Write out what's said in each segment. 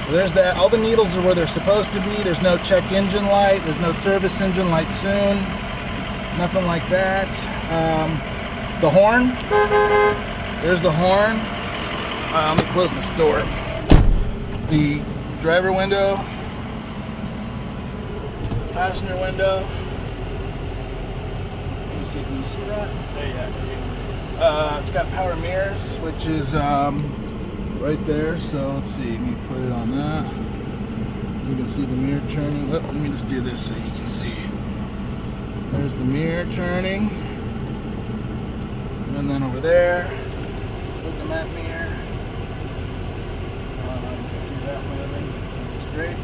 So there's that. All the needles are where they're supposed to be. There's no check engine light. There's no service engine light soon. Nothing like that. The horn. There's the horn. Let me close this door. The driver window. Passenger window. Let me see. Can you see that? There you go. It's got power mirrors, which is right there. So let's see. Let me put it on that. You can see the mirror turning. Oh, let me just do this so you can see. There's the mirror turning. And then over there, look at that mirror. You can see that moving. It's great.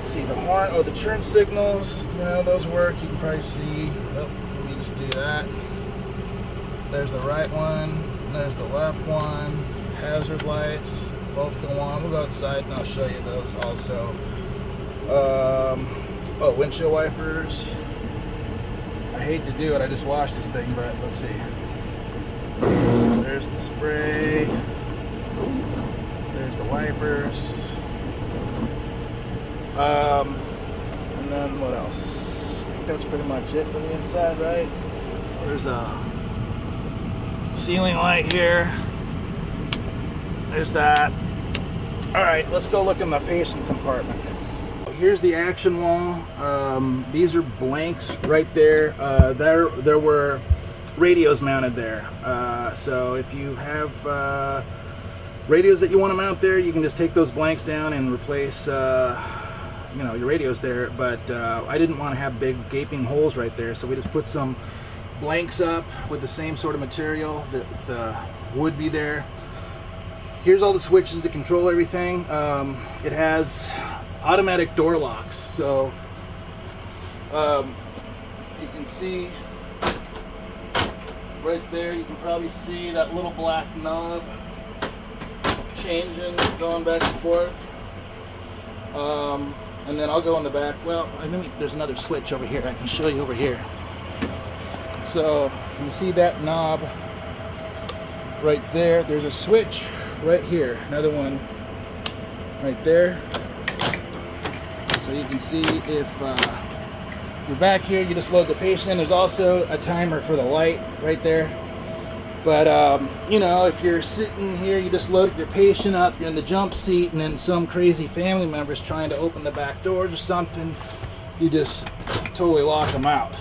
See the horn, the turn signals, those work. You can probably see. Oh, let me just do that. There's the right one, there's the left one. Hazard lights, both go on. We'll go outside and I'll show you those also. Windshield wipers. I hate to do it, I just washed this thing, but let's see. There's the spray. There's the wipers. And then what else? I think that's pretty much it for the inside, right? There's a ceiling light here. There's that. Alright, let's go look in the patient compartment. Here's the action wall. These are blanks right there. There were radios mounted there. So if you have radios that you want to mount there, you can just take those blanks down and replace your radios there. But I didn't want to have big gaping holes right there, so we just put some blanks up with the same sort of material that would be there. Here's all the switches to control everything. It has automatic door locks, so you can see right there, you can probably see that little black knob changing, going back and forth. And then I'll go in the back. Well, I think there's another switch over here. I can show you over here. So you see that knob right there. There's a switch right here. Another one right there. So you can see if you're back here, you just load the patient in. There's also a timer for the light right there. But, if you're sitting here, you just load your patient up, you're in the jump seat, and then some crazy family member's trying to open the back doors or something, you just totally lock them out.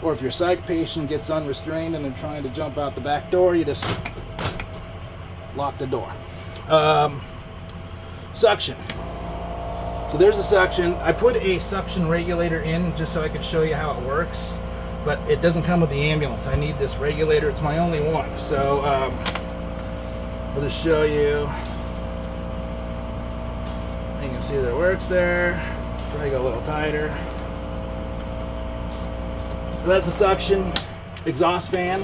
Or if your psych patient gets unrestrained and they're trying to jump out the back door, you just lock the door. Suction. So there's the suction. I put a suction regulator in just so I could show you how it works, but it doesn't come with the ambulance. I need this regulator. It's my only one. So I'll just show you. You can see that it works there. Probably go a little tighter. So that's the suction exhaust fan.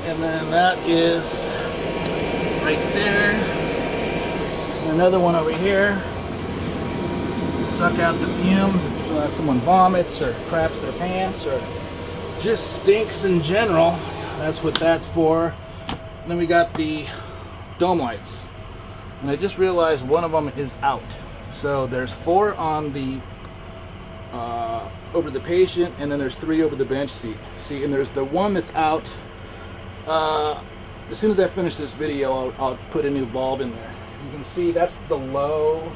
And then that is right there. And another one over here. Suck out the fumes if someone vomits or craps their pants or just stinks in general. That's what that's for. And then we got the dome lights. And I just realized one of them is out. So there's 4 on the over the patient, and then there's 3 over the bench seat. See, and there's the one that's out. As soon as I finish this video, I'll put a new bulb in there. You can see that's the low.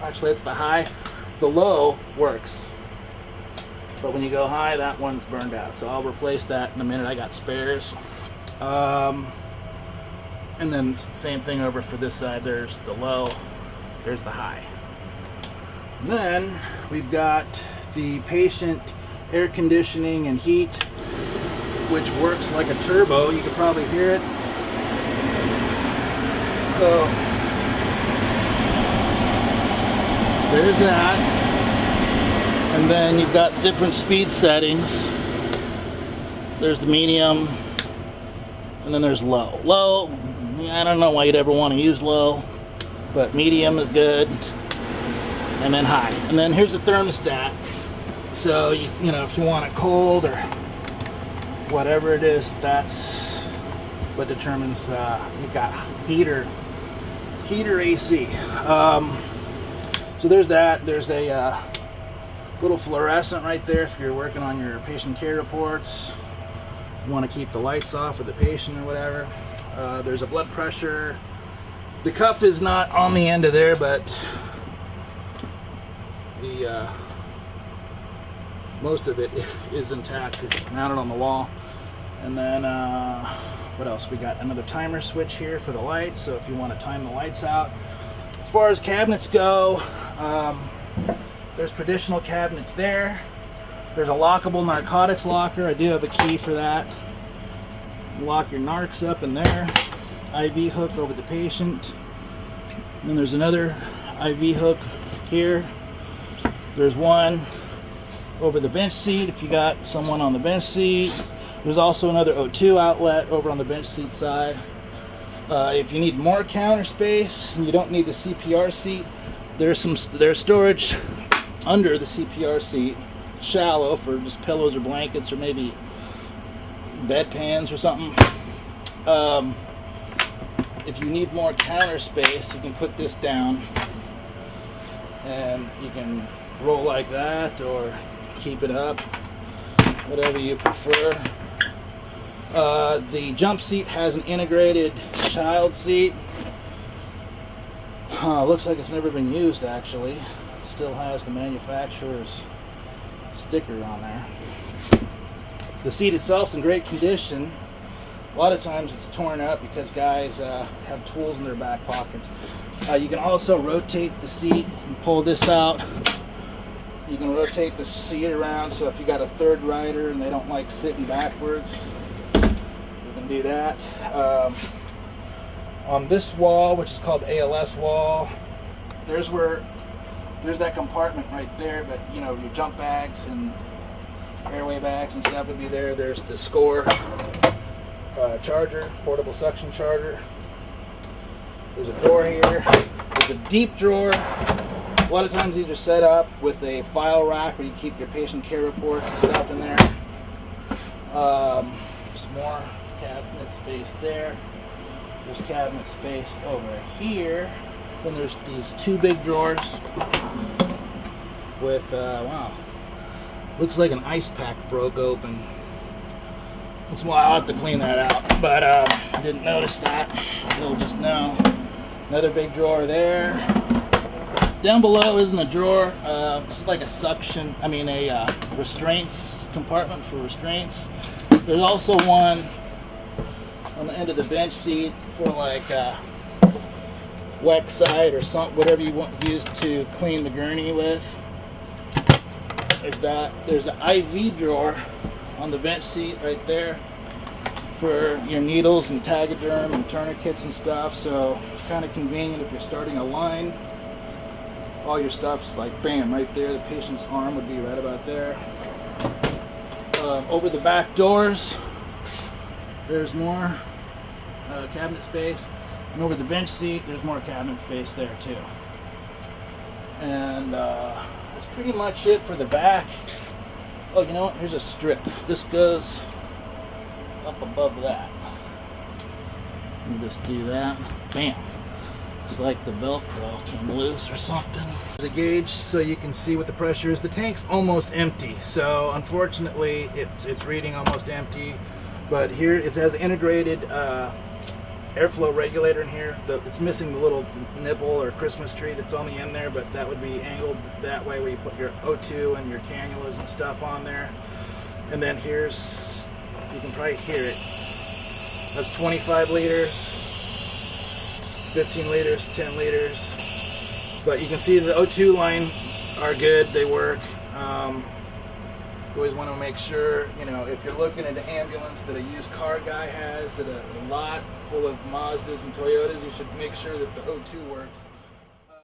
Actually, it's the high. The low works, but when you go high, that one's burned out. So I'll replace that in a minute. I got spares. And then same thing over for this side. There's the low, there's the high. And then we've got the patient air conditioning and heat, which works like a turbo. You can probably hear it. So there's that. And then you've got different speed settings. There's the medium, and then there's low. Low, I don't know why you'd ever want to use low, but medium is good. And then high. And then here's the thermostat. So, you know, if you want it cold or whatever it is, that's what determines you've got heat or heater AC. So there's that. There's a little fluorescent right there if you're working on your patient care reports. You want to keep the lights off for the patient or whatever. There's a blood pressure. The cuff is not on the end of there, but the most of it is intact. It's mounted on the wall. And then what else? We got another timer switch here for the lights, so if you want to time the lights out. As far as cabinets go, there's traditional cabinets there. There's a lockable narcotics locker. I do have a key for that. Lock your narcs up in there. IV hook over the patient. And then there's another IV hook here. There's one over the bench seat if you got someone on the bench seat. There's also another O2 outlet over on the bench seat side. If you need more counter space and you don't need the CPR seat, there's storage under the CPR seat, shallow for just pillows or blankets or maybe bedpans or something. If you need more counter space, you can put this down and you can roll like that or keep it up, whatever you prefer. The jump seat has an integrated child seat. Looks like it's never been used actually. Still has the manufacturer's sticker on there. The seat itself's in great condition. A lot of times it's torn up because guys have tools in their back pockets. You can also rotate the seat and pull this out. You can rotate the seat around, so if you got a third rider and they don't like sitting backwards, you can do that. On this wall, which is called ALS wall, there's that compartment right there, but you know, your jump bags and airway bags and stuff would be there. There's the SCORE charger, portable suction charger. There's a drawer here. There's a deep drawer. A lot of times these are set up with a file rack where you keep your patient care reports and stuff in there. Some more cabinet space there. There's cabinet space over here. Then there's these two big drawers with, wow, looks like an ice pack broke open. It's why I'll have to clean that out, but I didn't notice that until just now. Another big drawer there. Down below isn't a drawer. This is like a suction, a restraints compartment for restraints. There's also one on the end of the bench seat for like wet side or something, whatever you want to use to clean the gurney with. There's that. There's an IV drawer on the bench seat right there for your needles and Tagaderm and tourniquets and stuff. So it's kind of convenient if you're starting a line. All your stuff's like bam right there. The patient's arm would be right about there. Over the back doors, there's more cabinet space, and over the bench seat, there's more cabinet space there too. And that's pretty much it for the back. Oh, you know what? Here's a strip. This goes up above that. Let me just do that. Bam. It's like the Velcro came loose or something. There's a gauge so you can see what the pressure is. The tank's almost empty, so unfortunately it's reading almost empty. But here it has an integrated airflow regulator in here. It's missing the little nipple or Christmas tree that's on the end there, but that would be angled that way where you put your O2 and your cannulas and stuff on there. And then here's, you can probably hear it. That's 25 liters. 15 liters, 10 liters. But you can see the O2 lines are good, they work. You always want to make sure, you know, if you're looking at an ambulance that a used car guy has at a lot full of Mazdas and Toyotas, you should make sure that the O2 works.